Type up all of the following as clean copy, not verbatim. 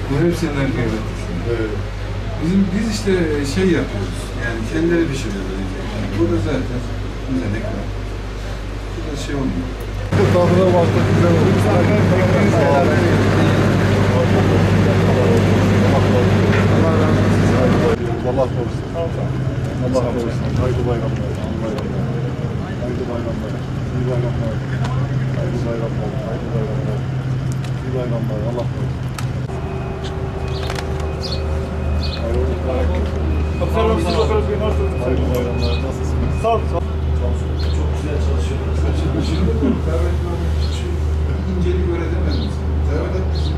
Bu hepsinin kıymetli. Evet. Biz işte şey yapıyoruz. Yani kendileri pişiriyorlar. Yani burada zaten bize ne kadar. Burada şey olmuyor. Tadına baktık güzel oldu. Allah korusun. Allah korusun. Haydi bayramlar. Haydi bayramlar. İyi bayramlar. Haydi bayramlar. Haydi bayramlar. İyi bayramlar. Allah korusun. Haydi bayramlar. Nasılsınız? Sağ ol. Çok güzel çalışıyoruz. Şimdi bu şu incelik öğretemez misin? Servet bizim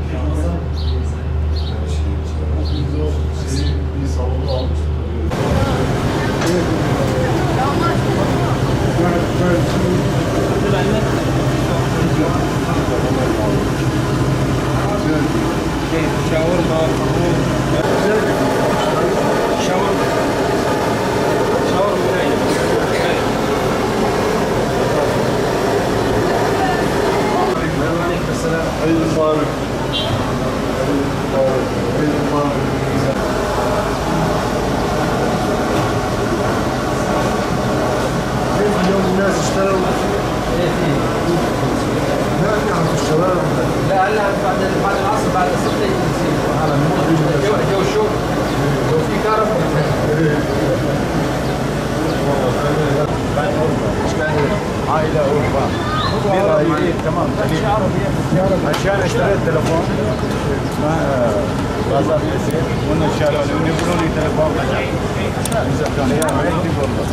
Bir salonu almıştık. Hayırlı Faruk. Hayırlı Faruk. اليوم الناس اشتروا ما يعرفوا الشوارع لا هلا بعد العصر بعد 6 يصير هذا جو شو لو في كهرباء عائلة أوروبا تمام عشان اشتريت تلفون ما بازار يسير وانا شالوا لي يقولوا لي تلفون رجع كان يا ما يكتب والله